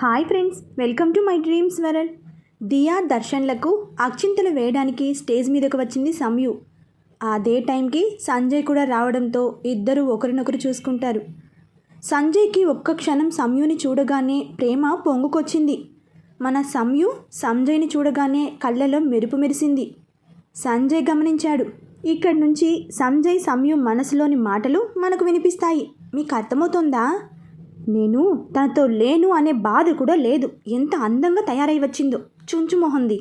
Hi friends, welcome to my dreams world. Diya దర్శన్లకు అక్షింతలు వేయడానికి స్టేజ్ మీదకు వచ్చింది సంయు. అదే టైంకి సంజయ్ కూడా రావడంతో ఇద్దరు ఒకరినొకరు చూసుకుంటారు. సంజయ్కి ఒక్క క్షణం సంయుని చూడగానే ప్రేమ పొంగుకొచ్చింది. మన సంయు సంజయ్ని చూడగానే కళ్ళలో మెరుపు మెరిసింది. సంజయ్ గమనించాడు. ఇక్కడి నుంచి సంజయ్ సంయు మనసులోని మాటలు మనకు వినిపిస్తాయి. మీకు అర్థమవుతుందా? నేను తనతో లేను అనే బాధ కూడా లేదు. ఎంత అందంగా తయారై వచ్చిందో, చుంచు మొహంది.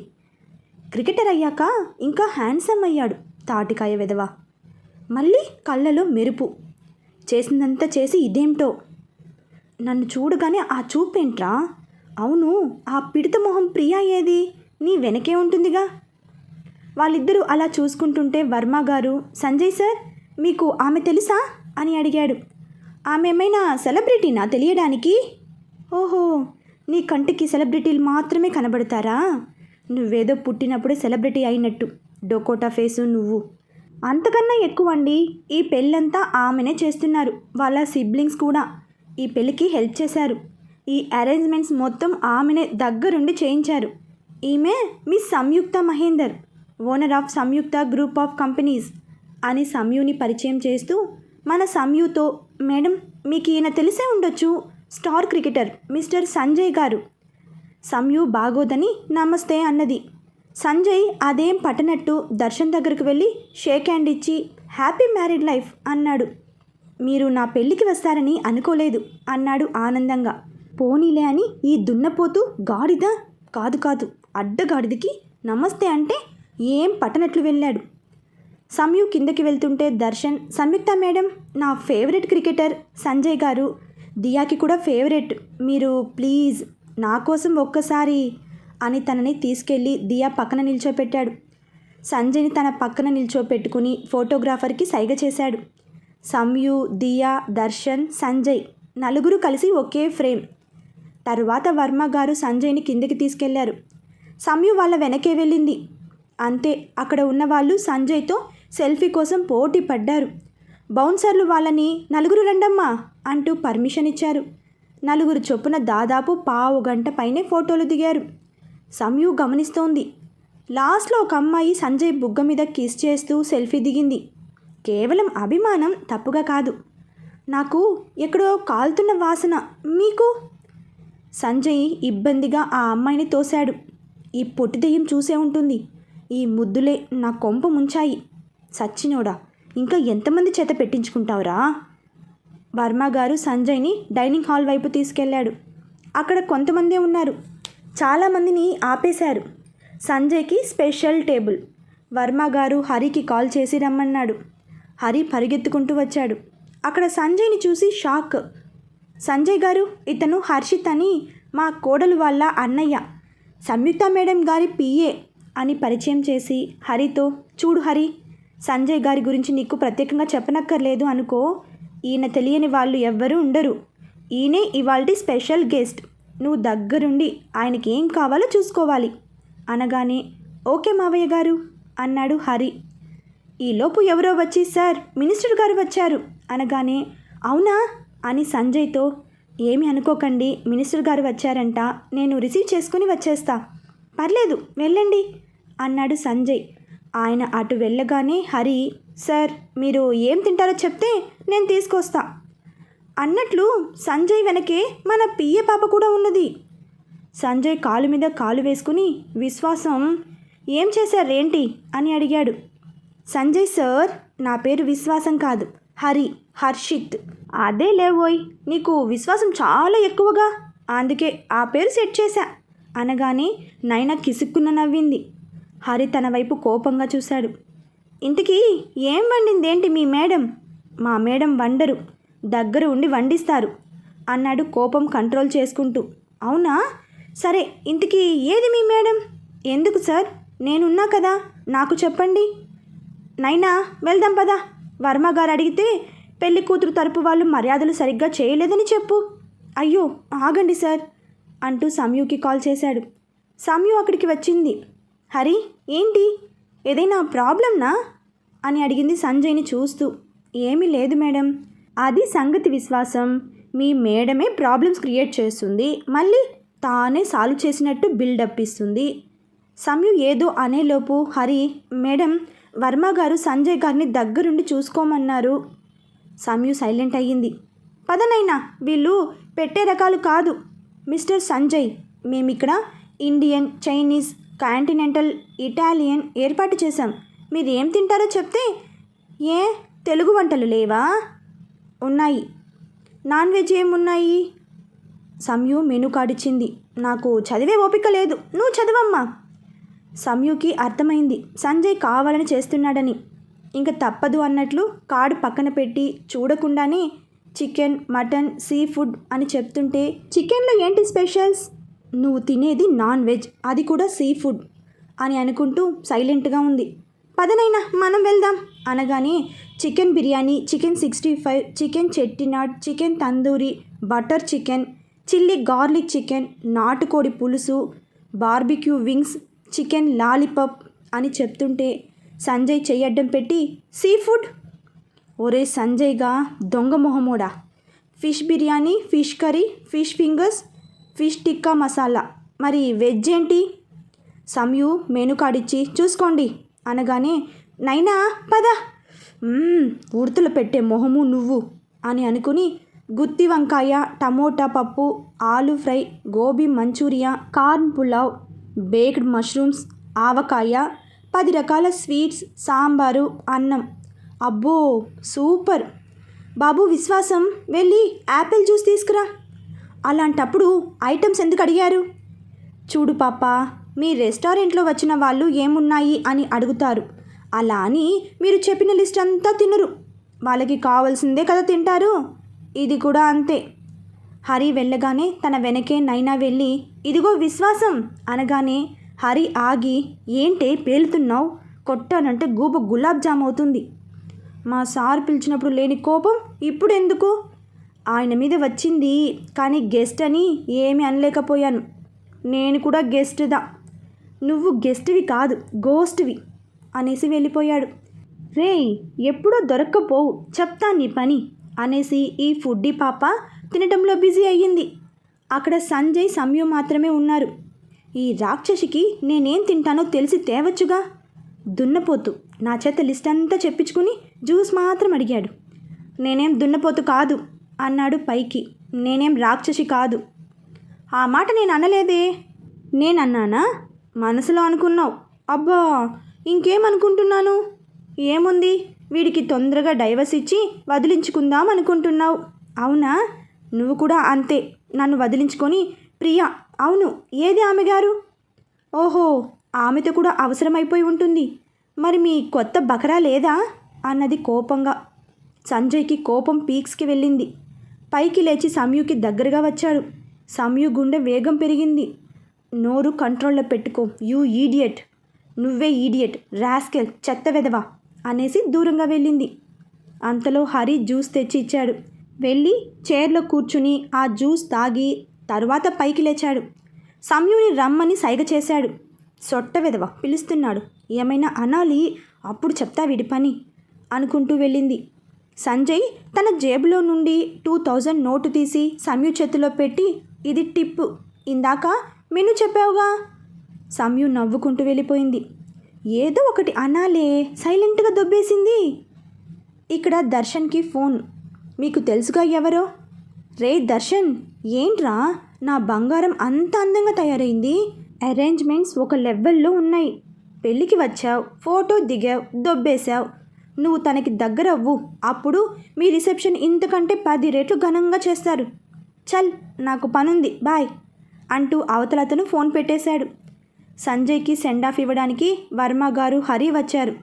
క్రికెటర్ అయ్యాక ఇంకా హ్యాండ్సమ్ అయ్యాడు తాటికాయ వెధవ. మళ్ళీ కళ్ళలో మెరుపు. చేసిందంతా చేసి ఇదేంటో. నన్ను చూడగానే ఆ చూపేంట్రా? అవును, ఆ పిడత మొహం ప్రియా ఏది? నీ వెనకే ఉంటుందిగా. వాళ్ళిద్దరూ అలా చూసుకుంటుంటే వర్మ గారు, సంజయ్ సార్, మీకు ఆమె తెలుసా అని అడిగాడు. ఆమె ఏమైనా సెలబ్రిటీనా తెలియడానికి? ఓహో, నీ కంటికి సెలబ్రిటీలు మాత్రమే కనబడతారా? నువ్వేదో పుట్టినప్పుడే సెలబ్రిటీ అయినట్టు. డొకోటా ఫేసు నువ్వు. అంతకన్నా ఎక్కువ అండి. ఈ పెళ్ళంతా ఆమెనే చేస్తున్నారు. వాళ్ళ సిబ్లింగ్స్ కూడా ఈ పెళ్ళికి హెల్ప్ చేశారు. ఈ అరేంజ్మెంట్స్ మొత్తం ఆమెనే దగ్గరుండి చేయించారు. ఈమె miss Samyukta Mahender, owner of Samyukta group of companies అని సంయుని పరిచయం చేస్తూ మన సంయుతో, మేడం మీకు ఈయన తెలిసే ఉండొచ్చు, స్టార్ క్రికెటర్ మిస్టర్ సంజయ్ గారు. సంయు బాగోదని నమస్తే అన్నది. సంజయ్ అదేం పట్టనట్టు దర్శన్ దగ్గరకు వెళ్ళి షేక్ హ్యాండ్ ఇచ్చి హ్యాపీ మ్యారీడ్ లైఫ్ అన్నాడు. మీరు నా పెళ్ళికి వస్తారని అనుకోలేదు అన్నాడు ఆనందంగా. పోనీలే అని ఈ దున్నపోతూ గాడిద కాదు అడ్డగాడిదకి నమస్తే అంటే ఏం పట్టనట్లు వెళ్ళాడు. సంయు కిందకి వెళ్తుంటే దర్శన్, సంయుక్త మేడం, నా ఫేవరెట్ క్రికెటర్ సంజయ్ గారు, దియాకి కూడా ఫేవరెట్, మీరు ప్లీజ్ నా కోసం ఒక్కసారి అని తనని తీసుకెళ్ళి దియా పక్కన నిల్చోపెట్టాడు. సంజయ్ని తన పక్కన నిల్చోపెట్టుకుని ఫోటోగ్రాఫర్కి సైగ చేశాడు. సంయు, దియా, దర్శన్, సంజయ్ నలుగురు కలిసి ఒకే ఫ్రేమ్. తరువాత వర్మ గారు సంజయ్ని కిందకి తీసుకెళ్లారు. సంయు వాళ్ళ వెనకే వెళ్ళింది. అంతే, అక్కడ ఉన్న వాళ్ళు సంజయ్తో సెల్ఫీ కోసం పోటీ పడ్డారు. బౌన్సర్లు వాళ్ళని నలుగురు రండమ్మా అంటూ పర్మిషన్ ఇచ్చారు. నలుగురు చొప్పున దాదాపు పావు గంట పైనే ఫోటోలు దిగారు. సంయు గమనిస్తోంది. లాస్ట్లో ఒక అమ్మాయి సంజయ్ బుగ్గ మీద కిస్ చేస్తూ సెల్ఫీ దిగింది. కేవలం అభిమానం, తప్పుగా కాదు. నాకు ఎక్కడో కాలుతున్న వాసన, మీకు? సంజయ్ ఇబ్బందిగా ఆ అమ్మాయిని తోశాడు. ఈ పొట్టి దెయ్యం చూసే ఉంటుంది. ఈ ముద్దులే నా కొంప ముంచాయి. సచ్చినోడా, ఇంకా ఎంతమంది చేత పెట్టించుకుంటావురా? వర్మ గారు సంజయ్ని డైనింగ్ హాల్ వైపు తీసుకెళ్లాడు. అక్కడ కొంతమందే ఉన్నారు. చాలామందిని ఆపేశారు. సంజయ్కి స్పెషల్ టేబుల్. వర్మ గారు హరికి కాల్ చేసి రమ్మన్నాడు. హరి పరిగెత్తుకుంటూ వచ్చాడు. అక్కడ సంజయ్ని చూసి షాక్. సంజయ్ గారు, ఇతను హర్షిత్ అని మా కోడలు వాళ్ళ అన్నయ్య, సంయుక్త మేడం గారి పిఏ అని పరిచయం చేసి హరితో, చూడు హరి, సంజయ్ గారి గురించి నీకు ప్రత్యేకంగా చెప్పనక్కర్లేదు అనుకో. ఈయన తెలియని వాళ్ళు ఎవ్వరూ ఉండరు. ఈయనే ఇవాల్టి స్పెషల్ గెస్ట్. నువ్వు దగ్గరుండి ఆయనకి ఏం కావాలో చూసుకోవాలి అనగానే, ఓకే మావయ్య గారు అన్నాడు హరి. ఈలోపు ఎవరో వచ్చి, సార్ మినిస్టర్ గారు వచ్చారు అనగానే, అవునా అని సంజయ్తో, ఏమి అనుకోకండి, మినిస్టర్ గారు వచ్చారంట, నేను రిసీవ్ చేసుకుని వచ్చేస్తా. పర్లేదు వెళ్ళండి అన్నాడు సంజయ్. ఆయన అటు వెళ్ళగానే హరి, సార్ మీరు ఏం తింటారో చెప్తే నేను తీసుకొస్తా అన్నట్లు సంజయ్ వెనకే మన పిఏ పాప కూడా ఉన్నది. సంజయ్ కాలు మీద కాలు వేసుకుని, విశ్వాసం, ఏం చేశారేంటి అని అడిగాడు. సంజయ్ సార్, నా పేరు విశ్వాసం కాదు, హర్షిత్. అదే లేవోయ్, నీకు విశ్వాసం చాలా ఎక్కువగా, అందుకే ఆ పేరు సెట్ చేశా అనగానే నైనా కిసుక్కున్న నవ్వింది. హరి తన వైపు కోపంగా చూశాడు. ఇంతకీ ఏం వండిందేంటి మీ మేడం? మా మేడం వండరు, దగ్గర ఉండి వండిస్తారు అన్నాడు కోపం కంట్రోల్ చేసుకుంటూ. అవునా, సరే ఇంతకీ ఏది మీ మేడం? ఎందుకు సార్, నేనున్నా కదా, నాకు చెప్పండి. నైనా వెళ్దాం పదా. వర్మ గారు అడిగితే పెళ్లి కూతురు తరపు వాళ్ళు మర్యాదలు సరిగ్గా చేయలేదని చెప్పు. అయ్యో ఆగండి సార్ అంటూ సంయుకి కాల్ చేశాడు. సంయు అక్కడికి వచ్చింది. హరి, ఏంటి, ఏదైనా ప్రాబ్లంనా అని అడిగింది సంజయ్ని చూస్తూ. ఏమీ లేదు మేడం. అది సంగతి విశ్వాసం. మీ మేడమే ప్రాబ్లమ్స్ క్రియేట్ చేస్తుంది, మళ్ళీ తానే సాల్వ్ చేసినట్టు బిల్డప్ ఇస్తుంది. సంయు ఏదో అనేలోపు హరి, మేడం వర్మ గారు సంజయ్ గారిని దగ్గరుండి చూసుకోమన్నారు. సంయు సైలెంట్ అయ్యింది. పదనైనా, వీళ్ళు పెట్టే రకాలు కాదు. మిస్టర్ సంజయ్, మేమిక్కడ ఇండియన్, చైనీస్, కాంటినెంటల్, ఇటాలియన్ ఏర్పాటు చేశాం. మీరు ఏం తింటారో చెప్తే. ఏ తెలుగు వంటలు లేవా? ఉన్నాయి. నాన్ వెజ్ ఏమున్నాయి? సంయు మెనూ కార్డు ఇచ్చింది. నాకు చదివే ఓపిక లేదు, నువ్వు చదవమ్మా. సంయుకి అర్థమైంది సంజయ్ కావాలని చేస్తున్నాడని. ఇంక తప్పదు అన్నట్లు కార్డు పక్కన పెట్టి చూడకుండానే చికెన్, మటన్, సీ ఫుడ్ అని చెప్తుంటే, చికెన్లో ఏంటి స్పెషల్స్? నువ్వు తినేది నాన్ వెజ్, అది కూడా సీ ఫుడ్ అని అనుకుంటూ సైలెంట్గా ఉంది. పదనైనా మనం వెళ్దాం అనగానే chicken biryani, chicken 65, chicken Chettinad, chicken tandoori, butter chicken, chilli garlic chicken, నాటుకోడి పులుసు, బార్బిక్యూ వింగ్స్, చికెన్ లాలీపాప్ అని చెప్తుంటే సంజయ్ చెయ్యడ్డం పెట్టి, సీ ఫుడ్? ఒరే సంజయ్గా దొంగ మొహమోడా, fish biryani, fish curry, fish fingers, fish tikka masala, మరి వెజ్ ఏంటి? సంయు మెనూ కార్డిచ్చి చూసుకోండి అనగానే, నైనా పద, ఉడతలు పెట్టే మొహము నువ్వు అని అనుకుని గుత్తి వంకాయ, టమోటా పప్పు, aloo fry, gobi Manchurian, corn pulao, baked mushrooms, ఆవకాయ, 10 రకాల స్వీట్స్, సాంబారు, అన్నం. అబ్బో సూపర్. బాబు విశ్వాసం, వెళ్ళి యాపిల్ జ్యూస్ తీసుకురా. అలాంటప్పుడు ఐటమ్స్ ఎందుకు అడిగారు? చూడు పాప, మీ రెస్టారెంట్లో వచ్చిన వాళ్ళు ఏమున్నాయి అని అడుగుతారు. అలా అని మీరు చెప్పిన లిస్ట్ అంతా తినరు. వాళ్ళకి కావాల్సిందే కదా తింటారు. ఇది కూడా అంతే. హరి వెళ్ళగానే తన వెనకే నైనా వెళ్ళి, ఇదిగో విశ్వాసం అనగానే హరి ఆగి, ఏంటే పేలుతున్నావు? కొట్టానంటే గూబ గులాబ్ జామ్ అవుతుంది. మా సార్ పిలిచినప్పుడు లేని కోపం ఇప్పుడు ఎందుకు? ఆయన మీద వచ్చింది, కానీ గెస్ట్ అని ఏమీ అనలేకపోయాను. నేను కూడా గెస్ట్దా. నువ్వు గెస్ట్వి కాదు, గోస్ట్వి అనేసి వెళ్ళిపోయాడు. రేయ్, ఎప్పుడో దొరక్కపోవు, చెప్తా నీ పని అనేసి ఈ ఫుడ్డీ పాప తినటంలో బిజీ అయ్యింది. అక్కడ సంజయ్, సంయు మాత్రమే ఉన్నారు. ఈ రాక్షసికి నేనేం తింటానో తెలిసి తేవచ్చుగా. దున్నపోతు నా చేత లిస్ట్ అంతా చెప్పించుకుని జ్యూస్ మాత్రం అడిగాడు. నేనేం దున్నపోతు కాదు అన్నాడు పైకి. నేనేం రాక్షసి కాదు. ఆ మాట నేను అనలేదే. నేనన్నానా? మనసులో అనుకున్నావు. అబ్బా, ఇంకేమనుకుంటున్నాను? ఏముంది, వీడికి తొందరగా డైవర్స్ ఇచ్చి వదిలించుకుందాం అనుకుంటున్నావు. అవునా? నువ్వు కూడా అంతే, నన్ను వదిలించుకొని. ప్రియా, అవును, ఏది ఆమె గారు? ఓహో, ఆమెతో కూడా అవసరమైపోయి ఉంటుంది. మరి మీ కొత్త బకరా లేదా అన్నది కోపంగా. సంజయ్కి కోపం పీక్స్కి వెళ్ళింది. పైకి లేచి సంయుకి దగ్గరగా వచ్చాడు. సంయు గుండె వేగం పెరిగింది. నోరు కంట్రోల్లో పెట్టుకో, యూ ఈడియట్. నువ్వే ఈడియట్, రాస్కెల్, చెత్త వెదవా అనేసి దూరంగా వెళ్ళింది. అంతలో హరి జ్యూస్ తెచ్చి ఇచ్చాడు. వెళ్ళి చైర్లో కూర్చుని ఆ జ్యూస్ తాగి తరువాత పైకి లేచాడు. సంయుని రమ్మని సైగ చేశాడు. సొట్ట వెదవ పిలుస్తున్నాడు, ఏమైనా అనాలి, అప్పుడు చెప్తా వీడి పని అనుకుంటూ వెళ్ళింది. సంజయ్ తన జేబులో నుండి 2000 నోటు తీసి సంయు చేతిలో పెట్టి, ఇది టిప్పు, ఇందాక మెనూ చెప్పావుగా. సంయు నవ్వుకుంటూ వెళ్ళిపోయింది. ఏదో ఒకటి అనాలే, సైలెంట్గా దొబ్బేసింది. ఇక్కడ దర్శన్కి ఫోన్. మీకు తెలుసుగా ఎవరో? రే దర్శన్, ఏంట్రా నా బంగారం అంత అందంగా తయారైంది? అరేంజ్మెంట్స్ ఒక లెవెల్లో ఉన్నాయి. పెళ్ళికి వచ్చావు, ఫోటో దిగావు, దొబ్బేశావు. నువ్వు తనకి దగ్గరవ్వు, అప్పుడు మీ రిసెప్షన్ ఇంతకంటే 10 రెట్లు ఘనంగా చేస్తారు. చల్, నాకు పనుంది, బాయ్ అంటూ అవతలతను ఫోన్ పెట్టేశాడు. సంజయ్కి సెండ్ ఆఫ్ ఇవ్వడానికి వర్మ గారు, హరి వచ్చారు.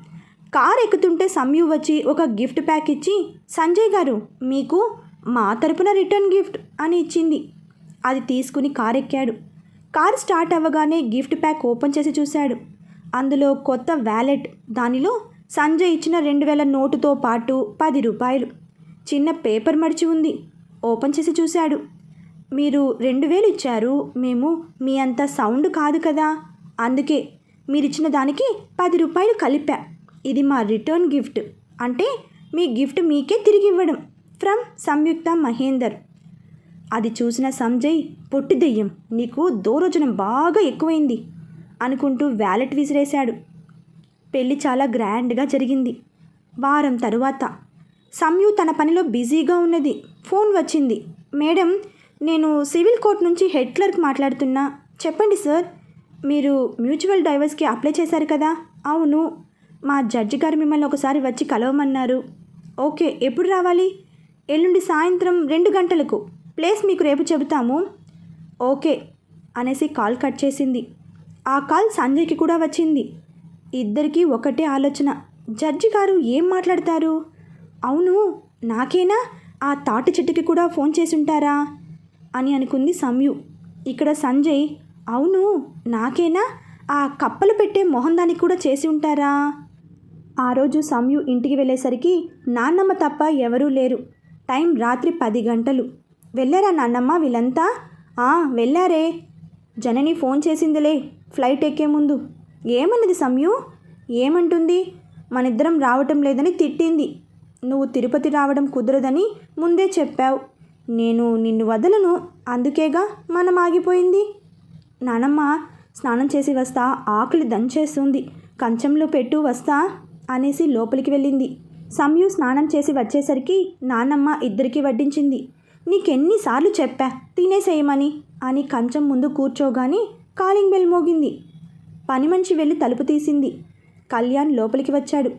కార్ ఎక్కుతుంటే సంయు వచ్చి ఒక గిఫ్ట్ ప్యాక్ ఇచ్చి, సంజయ్ గారు మీకు మా తరపున రిటర్న్ గిఫ్ట్ అని ఇచ్చింది. అది తీసుకుని కార్ ఎక్కాడు. కార్ స్టార్ట్ అవ్వగానే గిఫ్ట్ ప్యాక్ ఓపెన్ చేసి చూశాడు. అందులో కొత్త వ్యాలెట్, దానిలో సంజయ్ ఇచ్చిన 2000 నోటుతో పాటు 10 రూపాయలు, చిన్న పేపర్ మడిచి ఉంది. ఓపెన్ చేసి చూశాడు. మీరు 2000 ఇచ్చారు, మేము మీ అంత సౌండ్ కాదు కదా, అందుకే మీరిచ్చిన దానికి 10 రూపాయలు కలిపా. ఇది మా రిటర్న్ గిఫ్ట్, అంటే మీ గిఫ్ట్ మీకే తిరిగి ఇవ్వడం. ఫ్రమ్ సంయుక్త మహేందర్. అది చూసిన సంజయ్, పొట్టి దెయ్యం, నీకు దూరోజనం బాగా ఎక్కువైంది అనుకుంటూ వ్యాలెట్ విసిరేశాడు. పెళ్ళి చాలా గ్రాండ్గా జరిగింది. వారం తరువాత సంయు తన పనిలో బిజీగా ఉన్నది. ఫోన్ వచ్చింది. మేడం, నేను సివిల్ కోర్ట్ నుంచి హెడ్ క్లర్క్ మాట్లాడుతున్నా. చెప్పండి సార్, మీరు మ్యూచువల్ డైవర్స్కి అప్లై చేశారు కదా? అవును, మా జడ్జి గారు మిమ్మల్ని ఒకసారి వచ్చి కలవమన్నారు. ఓకే, ఎప్పుడు రావాలి? ఎల్లుండి సాయంత్రం 2 గంటలకు. ప్లేస్ మీకు రేపు చెబుతాము. ఓకే అనేసి కాల్ కట్ చేసింది. ఆ కాల్ సంజయ్కి కూడా వచ్చింది. ఇద్దరికీ ఒకటే ఆలోచన, జడ్జి గారు ఏం మాట్లాడతారు? అవును, నాకేనా ఆ తాటి చెట్టుకి కూడా ఫోన్ చేసి ఉంటారా అని అనుకుంది సంయు. ఇక్కడ సంజయ్, అవును, నాకేనా ఆ కప్పలు పెట్టే మొహం దానికి కూడా చేసి ఉంటారా? ఆ రోజు సంయు ఇంటికి వెళ్ళేసరికి నాన్నమ్మ తప్ప ఎవరూ లేరు. టైం రాత్రి 10 గంటలు. వెళ్ళారా నాన్నమ్మ వీళ్ళంతా? వెళ్ళారే. జనని ఫోన్ చేసిందిలే ఫ్లైట్ ఎక్కే ముందు. ఏమన్నది సంయు? ఏమంటుంది? మనిద్దరం రావటం లేదని తిట్టింది. నువ్వు తిరుపతి రావడం కుదరదని ముందే చెప్పావు. నేను నిన్ను వదలను, అందుకేగా మనం ఆగిపోయింది. నానమ్మ, స్నానం చేసి వస్తా, ఆకలి దంచేస్తుంది, కంచంలో పెట్టు వస్తా అనేసి లోపలికి వెళ్ళింది. సంయు స్నానం చేసి వచ్చేసరికి నాన్నమ్మ ఇద్దరికి వడ్డించింది. నీకెన్నిసార్లు చెప్పా తినేసేయమని అని కంచం ముందు కూర్చోగానే కాలింగ్ బెల్ మోగింది. పని మనిషి వెళ్ళి తలుపు తీసింది. కళ్యాణ్ లోపలికి వచ్చాడు.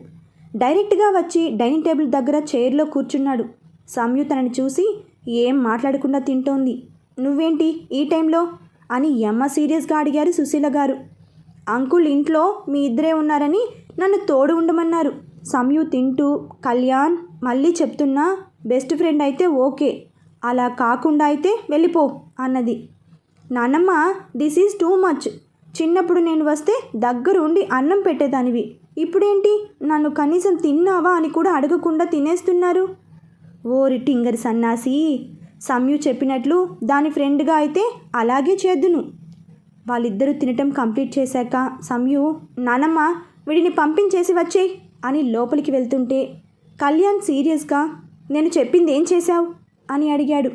డైరెక్ట్గా వచ్చి డైనింగ్ టేబుల్ దగ్గర చైర్లో కూర్చున్నాడు. సంయు తనని చూసి ఏం మాట్లాడకుండా తింటోంది. నువ్వేంటి ఈ టైంలో అని యమ్మ సీరియస్గా అడిగారు సుశీల గారు. అంకుల్ ఇంట్లో మీ ఇద్దరే ఉన్నారని నన్ను తోడు ఉండమన్నారు. సంయు తింటూ, కళ్యాణ్ మళ్ళీ చెప్తున్నా, బెస్ట్ ఫ్రెండ్ అయితే ఓకే, అలా కాకుండా అయితే వెళ్ళిపో అన్నది. నాన్నమ్మ, దిస్ ఈజ్ టూ మచ్. చిన్నప్పుడు నేను వస్తే దగ్గర ఉండి అన్నం పెట్టేదానివి, ఇప్పుడేంటి నన్ను కనీసం తిన్నావా అని కూడా అడగకుండా తినేస్తున్నారు. ఓరి టింగర్ సన్నాసి, సంయు చెప్పినట్లు దాని ఫ్రెండ్గా అయితే అలాగే చేద్దును. వాళ్ళిద్దరూ తినటం కంప్లీట్ చేశాక సంయు, నానమ్మ వీడిని పంపించేసి వచ్చేయి అని లోపలికి వెళ్తుంటే కళ్యాణ్ సీరియస్గా, నేను చెప్పింది ఏం చేశావు అని అడిగాడు.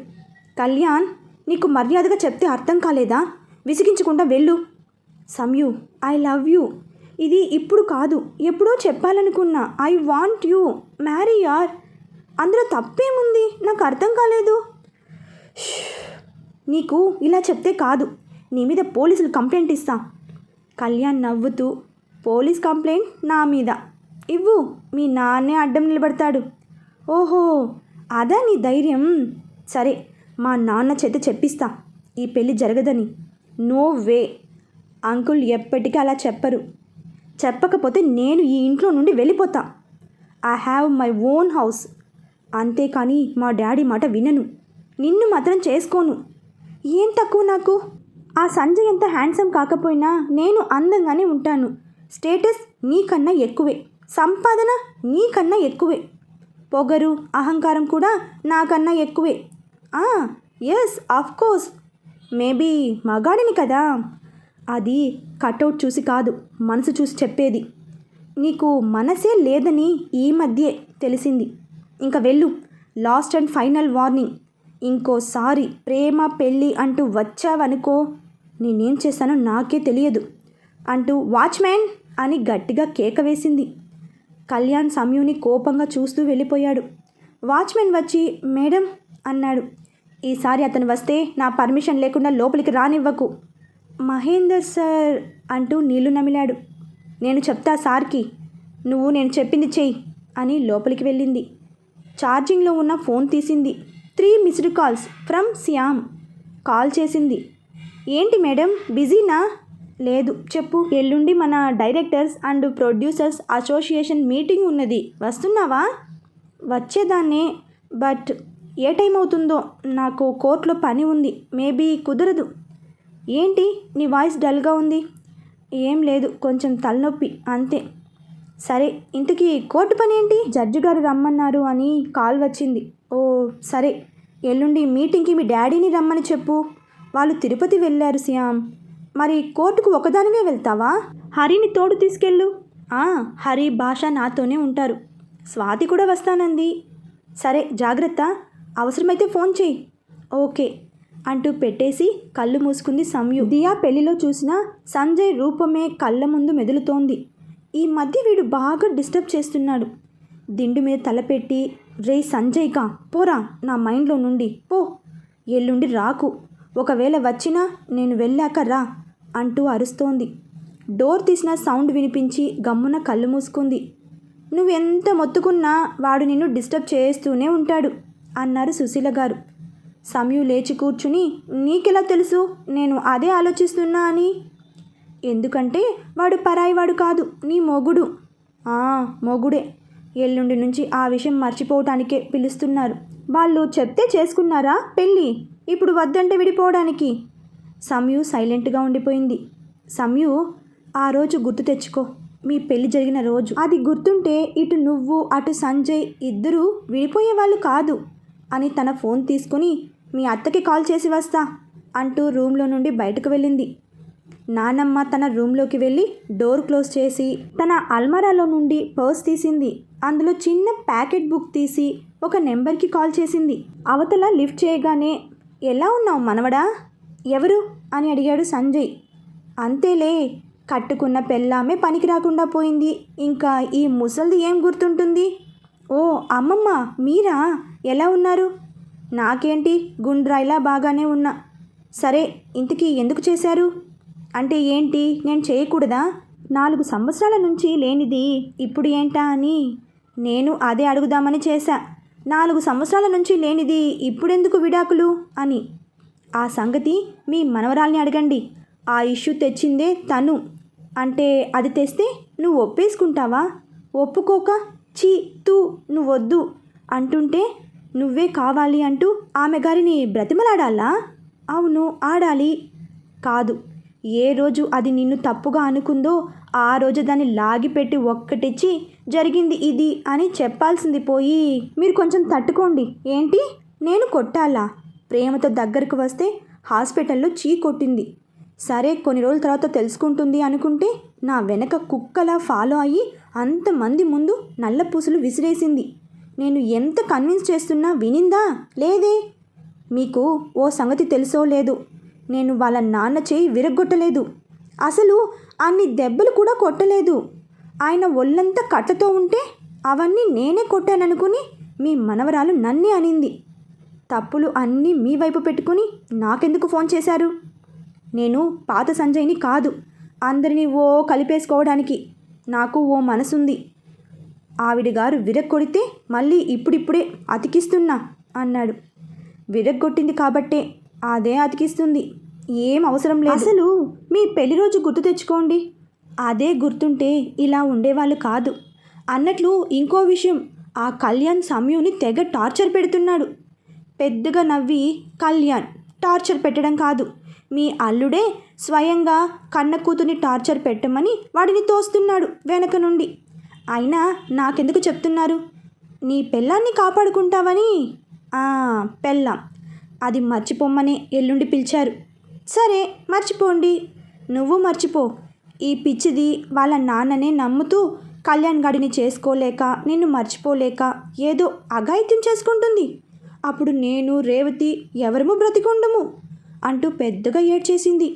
కళ్యాణ్, నీకు మర్యాదగా చెప్తే అర్థం కాలేదా? విసిగించకుండా వెళ్ళు. సంయు, ఐ లవ్ యూ. ఇది ఇప్పుడు కాదు, ఎప్పుడో చెప్పాలనుకున్నా. ఐ వాంట్ యూ మ్యారీ యార్. అందులో తప్పేముంది? నాకు అర్థం కాలేదు. నీకు ఇలా చెప్తే కాదు, నీ మీద పోలీసులు కంప్లైంట్ ఇస్తా. కళ్యాణ్ నవ్వుతూ, పోలీస్ కంప్లైంట్ నా మీద ఇవ్వు, మీ నాన్నే అడ్డం నిలబడతాడు. ఓహో, అదా నీ ధైర్యం? సరే, మా నాన్న చేత చెప్పిస్తా ఈ పెళ్ళి జరగదని. నో వే, అంకుల్ ఎప్పటికీ అలా చెప్పరు. చెప్పకపోతే నేను ఈ ఇంట్లో నుండి వెళ్ళిపోతా. I have my own house. అంతేకాని మా డాడీ మాట వినను. నిన్ను మాత్రం చేసుకోను. ఏం తక్కువ నాకు? ఆ సంజయ్ ఎంత హ్యాండ్సమ్ కాకపోయినా నేను అందంగానే ఉంటాను. స్టేటస్ నీకన్నా ఎక్కువే, సంపాదన నీకన్నా ఎక్కువే, పొగరు అహంకారం కూడా నాకన్నా ఎక్కువే. ఎస్, ఆఫ్కోర్స్, మేబీ మగాడిని కదా. అది కటౌట్ చూసి కాదు, మనసు చూసి చెప్పేది. నీకు మనసే లేదని ఈ మధ్యే తెలిసింది. ఇంకా వెళ్ళు. Last and final warning. ఇంకోసారి ప్రేమ పెళ్ళి అంటూ వచ్చావనుకో, నేనేం చేస్తానో నాకే తెలియదు అంటూ వాచ్మ్యాన్ అని గట్టిగా కేక వేసింది. కళ్యాణ్ సంయుని కోపంగా చూస్తూ వెళ్ళిపోయాడు. వాచ్మెన్ వచ్చి మేడం అన్నాడు. ఈసారి అతను వస్తే నా పర్మిషన్ లేకుండా లోపలికి రానివ్వకు. మహేందర్ సార్ అంటూ నీళ్లు నమిలాడు. నేను చెప్తా సార్కి, నువ్వు నేను చెప్పింది చెయ్యి అని లోపలికి వెళ్ళింది. ఛార్జింగ్లో ఉన్న ఫోన్ తీసింది. 3 missed calls from Shyam. Call చేసింది. ఏంటి మేడం, బిజీనా? లేదు, చెప్పు. ఎల్లుండి మన directors and producers association meeting ఉన్నది, వస్తున్నావా? వచ్చేదాన్నే, బట్ ఏ టైం అవుతుందో, నాకు కోర్టులో పని ఉంది, మేబీ కుదరదు. ఏంటి నీ వాయిస్ డల్గా ఉంది? ఏం లేదు, కొంచెం తలనొప్పి అంతే. సరే, ఇంతకీ కోర్టు పని ఏంటి? జడ్జి గారు రమ్మన్నారు అని కాల్ వచ్చింది. ఓ సరే, ఎల్లుండి మీటింగ్కి మీ డాడీని రమ్మని చెప్పు. వాళ్ళు తిరుపతి వెళ్ళారు శ్యామ్. మరి కోర్టుకు ఒకదానివే వెళ్తావా? హరిని తోడు తీసుకెళ్ళు. హరి, భాష నాతోనే ఉంటారు. స్వాతి కూడా వస్తానంది. సరే, జాగ్రత్త, అవసరమైతే ఫోన్ చేయి. ఓకే. అంటూ పెట్టేసి కళ్ళు మూసుకుంది సంయు. దియా పెళ్లిలో చూసిన సంజయ్ రూపమే కళ్ళ ముందు మెదులుతోంది. ఈ మధ్య వీడు బాగా డిస్టర్బ్ చేస్తున్నాడు. దిండు మీద తలపెట్టి, రే సంజయ్గా పోరా నా మైండ్లో నుండి పో, ఎల్లుండి రాకు, ఒకవేళ వచ్చినా నేను వెళ్ళాక రా అంటూ అరుస్తోంది. డోర్ తీసిన సౌండ్ వినిపించి గమ్మున కళ్ళు మూసుకుంది. నువ్వెంత మొత్తుకున్నా వాడు నిన్ను డిస్టర్బ్ చేస్తూనే ఉంటాడు అన్నారు సుశీల గారు. సంయు లేచి కూర్చుని, నీకెలా తెలుసు నేను అదే ఆలోచిస్తున్నా అని? ఎందుకంటే వాడు పరాయివాడు కాదు, నీ మొగుడు. మొగుడే. ఎల్లుండి నుంచి ఆ విషయం మర్చిపోవటానికే పిలుస్తున్నారు. వాళ్ళు చెప్తే చేసుకున్నారా పెళ్ళి, ఇప్పుడు వద్దంటే విడిపోవడానికి? సంయు సైలెంట్గా ఉండిపోయింది. సంయు, ఆ రోజు గుర్తు తెచ్చుకో, మీ పెళ్లి జరిగిన రోజు. అది గుర్తుంటే ఇటు నువ్వు అటు సంజయ్ ఇద్దరూ విడిపోయేవాళ్ళు కాదు అని తన ఫోన్ తీసుకుని మీ అత్తకి కాల్ చేసి వస్తా అంటూ రూమ్లో నుండి బయటకు వెళ్ళింది. నానమ్మ తన రూమ్లోకి వెళ్ళి డోర్ క్లోజ్ చేసి తన అల్మారాలో నుండి పర్స్ తీసింది. అందులో చిన్న ప్యాకెట్ బుక్ తీసి ఒక నెంబర్కి కాల్ చేసింది. అవతల లిఫ్ట్ చేయగానే, ఎలా ఉన్నావు మనవడా? ఎవరు అని అడిగాడు సంజయ్. అంతేలే, కట్టుకున్న పెళ్ళామే పనికి రాకుండా పోయింది, ఇంకా ఈ ముసల్ది ఏం గుర్తుంటుంది? ఓ అమ్మమ్మ మీరా, ఎలా ఉన్నారు? నాకేంటి గుండ్రాయిలా బాగానే ఉన్నా. సరే ఇంతకీ ఎందుకు చేశారు? అంటే ఏంటి, నేను చేయకూడదా? 4 సంవత్సరాల నుంచి లేనిది ఇప్పుడు ఏంటా అని. నేను అదే అడుగుదామని చేశా. 4 సంవత్సరాల నుంచి లేనిది ఇప్పుడెందుకు విడాకులు అని. ఆ సంగతి మీ మనవరాల్ని అడగండి. ఆ ఇష్యూ తెచ్చిందే తను. అంటే అది తెస్తే నువ్వు ఒప్పేసుకుంటావా? ఒప్పుకోక చీ తూ నువ్వొద్దు అంటుంటే నువ్వే కావాలి అంటూ ఆమె గారిని బ్రతిమలాడాలా? అవును ఆడాలి. కాదు, ఏ రోజు అది నిన్ను తప్పుగా అనుకుందో ఆ రోజు దాన్ని లాగిపెట్టి ఒక్కటిచ్చి జరిగింది ఇది అని చెప్పాల్సింది పోయి మీరు కొంచెం తట్టుకోండి. ఏంటి నేను కొట్టాలా? ప్రేమతో దగ్గరకు వస్తే హాస్పిటల్లో చీ కొట్టింది. సరే కొన్ని రోజుల తర్వాత తెలుసుకుంటుంది అనుకుంటే నా వెనక కుక్కలా ఫాలో అయ్యి అంతమంది ముందు నల్ల పూసలు విసిరేసింది. నేను ఎంత కన్విన్స్ చేస్తున్నా వినిందా? లేదే. మీకు ఓ సంగతి తెలుసో లేదు, నేను వాళ్ళ నాన్న చేయి విరగ్గొట్టలేదు. అసలు అన్ని దెబ్బలు కూడా కొట్టలేదు. ఆయన ఒళ్ళంతా కట్టతో ఉంటే అవన్నీ నేనే కొట్టాననుకుని మీ మనవరాలు నన్నే అనింది. తప్పులు అన్నీ మీ వైపు పెట్టుకుని నాకెందుకు ఫోన్ చేశారు? నేను పాత సంజయ్ని కాదు, అందరినీ ఓ కలిపేసుకోవడానికి. నాకు ఓ మనసుంది. ఆవిడ గారు విరగ్గొడితే మళ్ళీ ఇప్పుడిప్పుడే అతికిస్తున్నా అన్నాడు. విరగ్గొట్టింది కాబట్టే అదే అతికిస్తుంది, ఏం అవసరం లేదు. అసలు మీ పెళ్లి రోజు గుర్తు తెచ్చుకోండి. అదే గుర్తుంటే ఇలా ఉండేవాళ్ళు కాదు. అన్నట్లు ఇంకో విషయం, ఆ కళ్యాణ్ సంయుని తెగ టార్చర్ పెడుతున్నాడు. పెద్దగా నవ్వి, కళ్యాణ్ టార్చర్ పెట్టడం కాదు, మీ అల్లుడే స్వయంగా కన్న కూతుర్ని టార్చర్ పెట్టమని వాడిని తోస్తున్నాడు వెనక నుండి. అయినా నాకెందుకు చెప్తున్నారు? నీ పెళ్ళాన్ని కాపాడుకుంటావని. పెళ్ళాం, అది మర్చిపోమ్మనే ఎల్లుండి పిలిచారు. సరే మర్చిపోండి, నువ్వు మర్చిపో. ఈ పిచ్చిది వాళ్ళ నాన్ననే నమ్ముతూ కళ్యాణ్ గడిని చేసుకోలేక నిన్ను మర్చిపోలేక ఏదో అఘాయిత్యం చేసుకుంటుంది. అప్పుడు నేను రేవతి ఎవరము బ్రతికొండము అంటూ పెద్దగా ఏడ్చేసింది.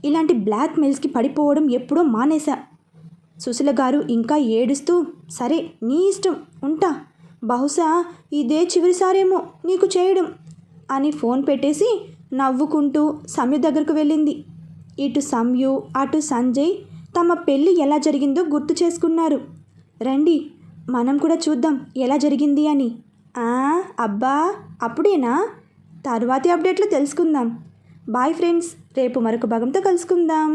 ఇలాంటి బ్లాక్ మెయిల్స్కి పడిపోవడం ఎప్పుడో మానేశా. సుశీల గారు ఇంకా ఏడుస్తూ, సరే నీ ఇష్టం, ఉంటా, బహుశా ఇదే చివరిసారేమో నీకు చేయడం అని ఫోన్ పెట్టేసి నవ్వుకుంటూ సంయు దగ్గరకు వెళ్ళింది. ఇటు సంయు అటు సంజయ్ తమ పెళ్ళి ఎలా జరిగిందో గుర్తు చేసుకున్నారు. రండి మనం కూడా చూద్దాం ఎలా జరిగింది అని. అబ్బా అప్పుడేనా? తర్వాతి అప్డేట్లు తెలుసుకుందాం. బాయ్ ఫ్రెండ్స్, రేపు మరొక భాగంతో కలుసుకుందాం.